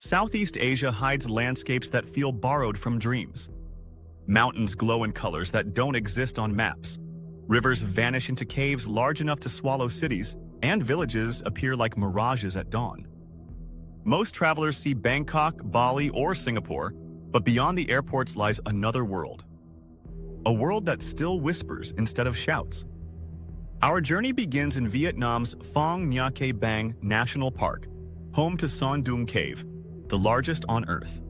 Southeast Asia hides landscapes that feel borrowed from dreams. Mountains glow in colors that don't exist on maps. Rivers vanish into caves large enough to swallow cities, and villages appear like mirages at dawn. Most travelers see Bangkok, Bali, or Singapore, but beyond the airports lies another world. A world that still whispers instead of shouts. Our journey begins in Vietnam's Phong Nha Ke Bang National Park, home to Son Doong Cave, the largest on Earth.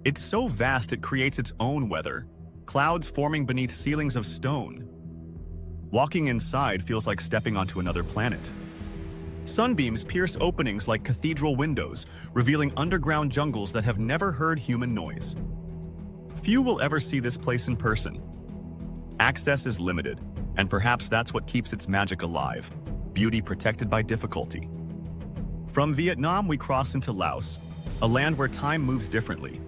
It's so vast it creates its own weather, clouds forming beneath ceilings of stone. Walking inside feels like stepping onto another planet. Sunbeams pierce openings like cathedral windows, revealing underground jungles that have never heard human noise. Few will ever see this place in person. Access is limited, and perhaps that's what keeps its magic alive, beauty protected by difficulty. From Vietnam, we cross into Laos, a land where time moves differently.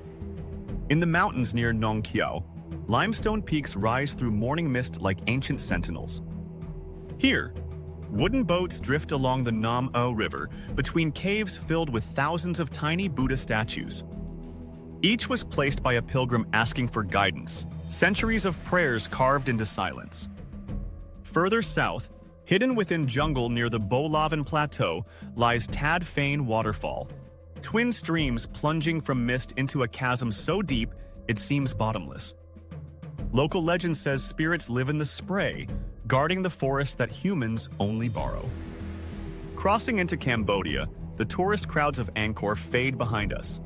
In the mountains near Nong Kiao, limestone peaks rise through morning mist like ancient sentinels. Here, wooden boats drift along the Nam O River between caves filled with thousands of tiny Buddha statues. Each was placed by a pilgrim asking for guidance, centuries of prayers carved into silence. Further south, hidden within jungle near the Bo Lavan Plateau, lies Tad Phane Waterfall, twin streams plunging from mist into a chasm so deep it seems bottomless. Local legend says spirits live in the spray, guarding the forest that humans only borrow. Crossing into Cambodia, the tourist crowds of Angkor fade behind us.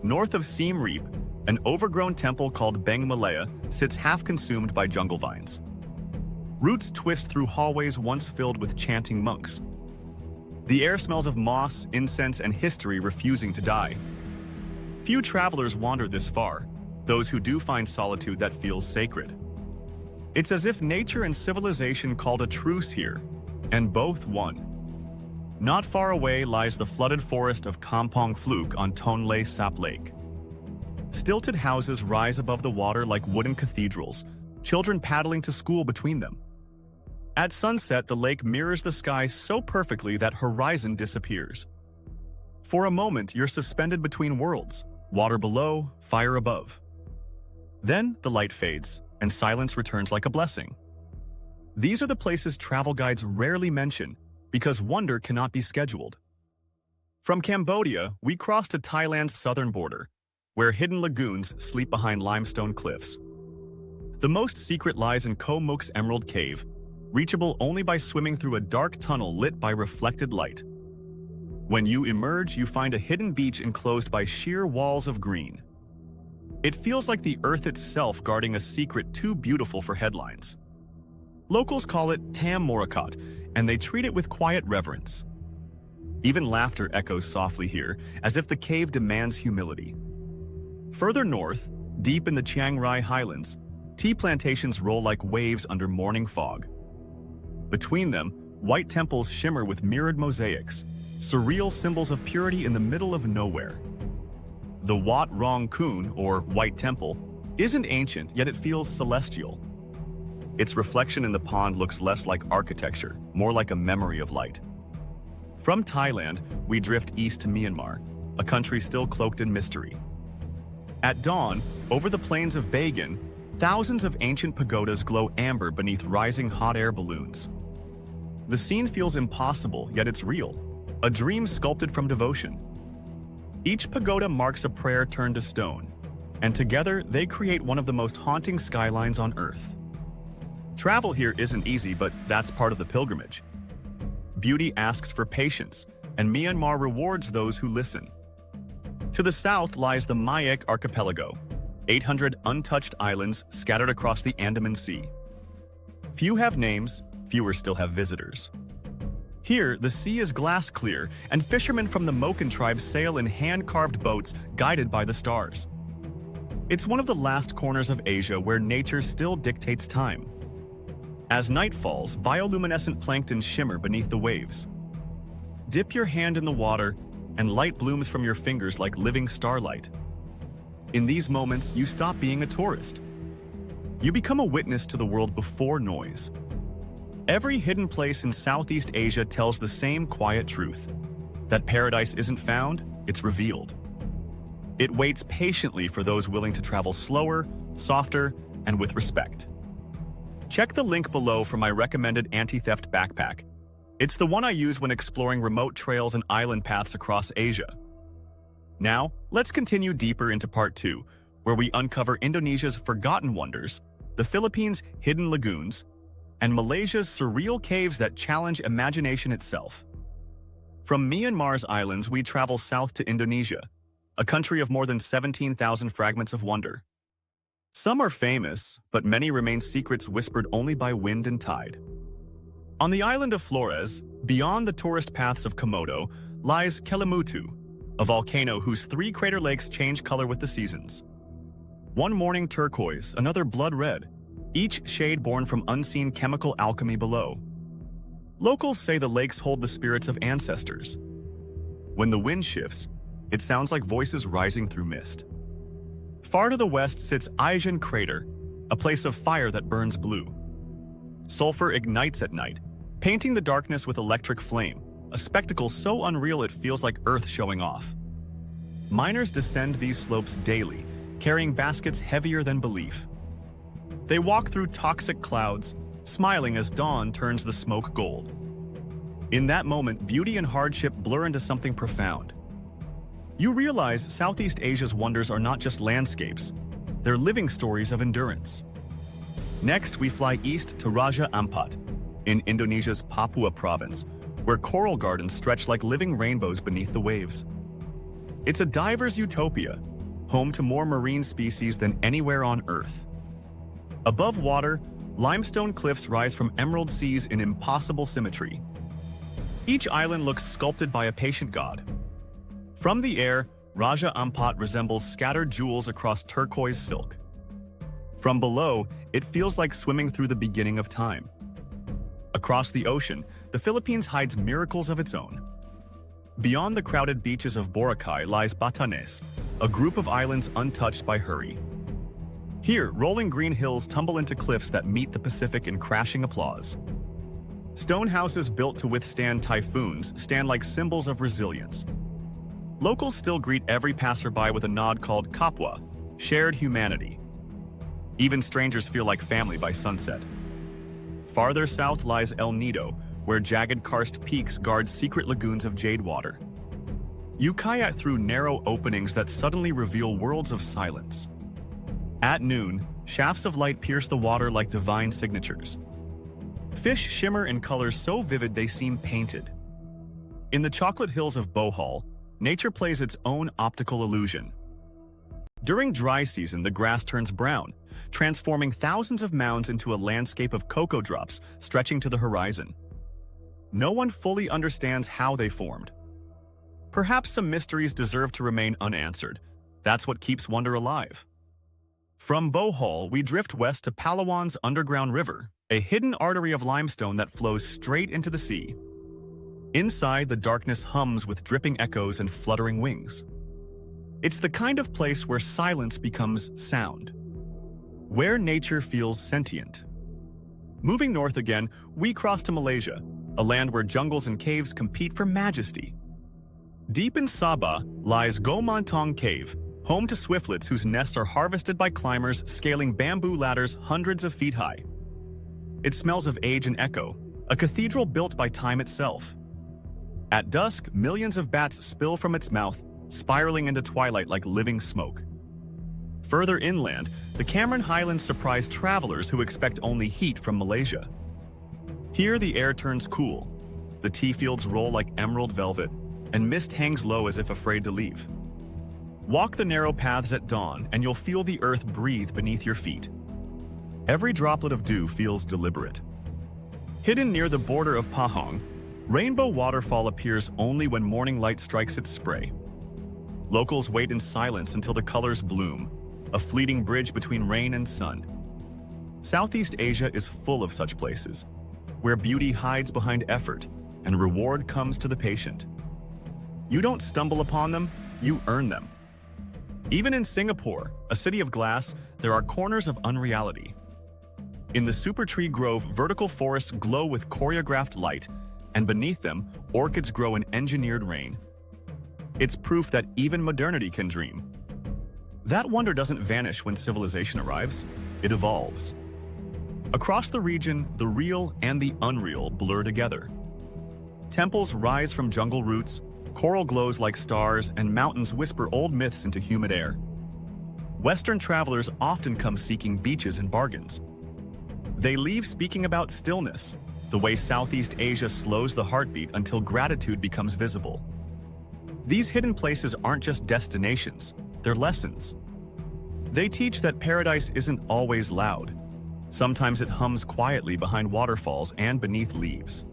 North of Siem Reap, an overgrown temple called Beng Malaya sits half-consumed by jungle vines. Roots twist through hallways once filled with chanting monks. The air smells of moss, incense, and history refusing to die. Few travelers wander this far, those who do find solitude that feels sacred. It's as if nature and civilization called a truce here, and both won. Not far away lies the flooded forest of Kampong Phluk on Tonle Sap Lake. Stilted houses rise above the water like wooden cathedrals, children paddling to school between them. At sunset, the lake mirrors the sky so perfectly that horizon disappears. For a moment, you're suspended between worlds, water below, fire above. Then the light fades, and silence returns like a blessing. These are the places travel guides rarely mention, because wonder cannot be scheduled. From Cambodia, we cross to Thailand's southern border, where hidden lagoons sleep behind limestone cliffs. The most secret lies in Koh Muk's Emerald Cave, reachable only by swimming through a dark tunnel lit by reflected light. When you emerge, you find a hidden beach enclosed by sheer walls of green. It feels like the earth itself guarding a secret too beautiful for headlines. Locals call it Tam Morakat, and they treat it with quiet reverence. Even laughter echoes softly here, as if the cave demands humility. Further north, deep in the Chiang Rai highlands, tea plantations roll like waves under morning fog. Between them, white temples shimmer with mirrored mosaics, surreal symbols of purity in the middle of nowhere. The Wat Rong Kun, or White Temple, isn't ancient, yet it feels celestial. Its reflection in the pond looks less like architecture, more like a memory of light. From Thailand, we drift east to Myanmar, a country still cloaked in mystery. At dawn, over the plains of Bagan, thousands of ancient pagodas glow amber beneath rising hot air balloons. The scene feels impossible, yet it's real, a dream sculpted from devotion. Each pagoda marks a prayer turned to stone, and together they create one of the most haunting skylines on Earth. Travel here isn't easy, but that's part of the pilgrimage. Beauty asks for patience, and Myanmar rewards those who listen. To the south lies the Mayak Archipelago, 800 untouched islands scattered across the Andaman Sea. Few have names, fewer still have visitors. Here, the sea is glass clear, and fishermen from the Moken tribe sail in hand-carved boats guided by the stars. It's one of the last corners of Asia where nature still dictates time. As night falls, bioluminescent plankton shimmer beneath the waves. Dip your hand in the water, and light blooms from your fingers like living starlight. In these moments, you stop being a tourist. You become a witness to the world before noise. Every hidden place in Southeast Asia tells the same quiet truth, that paradise isn't found, it's revealed. It waits patiently for those willing to travel slower, softer, and with respect. Check the link below for my recommended anti-theft backpack. It's the one I use when exploring remote trails and island paths across Asia. Now, let's continue deeper into part 2, where we uncover Indonesia's forgotten wonders, the Philippines' hidden lagoons, and Malaysia's surreal caves that challenge imagination itself. From Myanmar's islands, we travel south to Indonesia, a country of more than 17,000 fragments of wonder. Some are famous, but many remain secrets whispered only by wind and tide. On the island of Flores, beyond the tourist paths of Komodo, lies Kelimutu, a volcano whose 3 crater lakes change color with the seasons. One morning turquoise, another blood red, each shade born from unseen chemical alchemy below. Locals say the lakes hold the spirits of ancestors. When the wind shifts, it sounds like voices rising through mist. Far to the west sits Aegean Crater, a place of fire that burns blue. Sulfur ignites at night, painting the darkness with electric flame, a spectacle so unreal it feels like Earth showing off. Miners descend these slopes daily, carrying baskets heavier than belief. They walk through toxic clouds, smiling as dawn turns the smoke gold. In that moment, beauty and hardship blur into something profound. You realize Southeast Asia's wonders are not just landscapes, they're living stories of endurance. Next, we fly east to Raja Ampat, in Indonesia's Papua province, where coral gardens stretch like living rainbows beneath the waves. It's a diver's utopia, home to more marine species than anywhere on Earth. Above water, limestone cliffs rise from emerald seas in impossible symmetry. Each island looks sculpted by a patient god. From the air, Raja Ampat resembles scattered jewels across turquoise silk. From below, it feels like swimming through the beginning of time. Across the ocean, the Philippines hides miracles of its own. Beyond the crowded beaches of Boracay lies Batanes, a group of islands untouched by hurry. Here, rolling green hills tumble into cliffs that meet the Pacific in crashing applause. Stone houses built to withstand typhoons stand like symbols of resilience. Locals still greet every passerby with a nod called kapwa, shared humanity. Even strangers feel like family by sunset. Farther south lies El Nido, where jagged karst peaks guard secret lagoons of jade water. You kayak through narrow openings that suddenly reveal worlds of silence. At noon, shafts of light pierce the water like divine signatures. Fish shimmer in colors so vivid they seem painted. In the chocolate hills of Bohol, nature plays its own optical illusion. During dry season, the grass turns brown, transforming thousands of mounds into a landscape of cocoa drops stretching to the horizon. No one fully understands how they formed. Perhaps some mysteries deserve to remain unanswered. That's what keeps wonder alive. From Bohol, we drift west to Palawan's underground river, a hidden artery of limestone that flows straight into the sea. Inside, the darkness hums with dripping echoes and fluttering wings. It's the kind of place where silence becomes sound, where nature feels sentient. Moving north again, we cross to Malaysia, a land where jungles and caves compete for majesty. Deep in Sabah lies Gomantong Cave, home to swiftlets whose nests are harvested by climbers scaling bamboo ladders hundreds of feet high. It smells of age and echo, a cathedral built by time itself. At dusk, millions of bats spill from its mouth, spiraling into twilight like living smoke. Further inland, the Cameron Highlands surprise travelers who expect only heat from Malaysia. Here, the air turns cool, the tea fields roll like emerald velvet, and mist hangs low as if afraid to leave. Walk the narrow paths at dawn, and you'll feel the earth breathe beneath your feet. Every droplet of dew feels deliberate. Hidden near the border of Pahang, Rainbow Waterfall appears only when morning light strikes its spray. Locals wait in silence until the colors bloom, a fleeting bridge between rain and sun. Southeast Asia is full of such places, where beauty hides behind effort and reward comes to the patient. You don't stumble upon them, you earn them. Even in Singapore, a city of glass, there are corners of unreality. In the Super Tree Grove, vertical forests glow with choreographed light, and beneath them, orchids grow in engineered rain. It's proof that even modernity can dream. That wonder doesn't vanish when civilization arrives. It evolves. Across the region, the real and the unreal blur together. Temples rise from jungle roots, coral glows like stars, and mountains whisper old myths into humid air. Western travelers often come seeking beaches and bargains. They leave speaking about stillness, the way Southeast Asia slows the heartbeat until gratitude becomes visible. These hidden places aren't just destinations, they're lessons. They teach that paradise isn't always loud. Sometimes it hums quietly behind waterfalls and beneath leaves.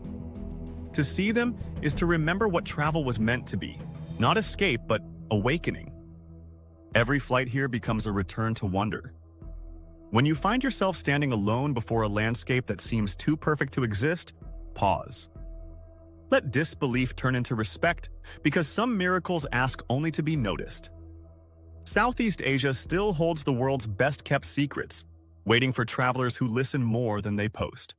To see them is to remember what travel was meant to be, not escape, but awakening. Every flight here becomes a return to wonder. When you find yourself standing alone before a landscape that seems too perfect to exist, pause. Let disbelief turn into respect, because some miracles ask only to be noticed. Southeast Asia still holds the world's best-kept secrets, waiting for travelers who listen more than they post.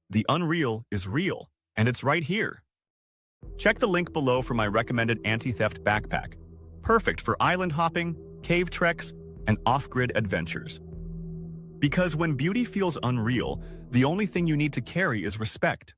The unreal is real, and it's right here. Check the link below for my recommended anti-theft backpack, perfect for island hopping, cave treks, and off-grid adventures. Because when beauty feels unreal, the only thing you need to carry is respect.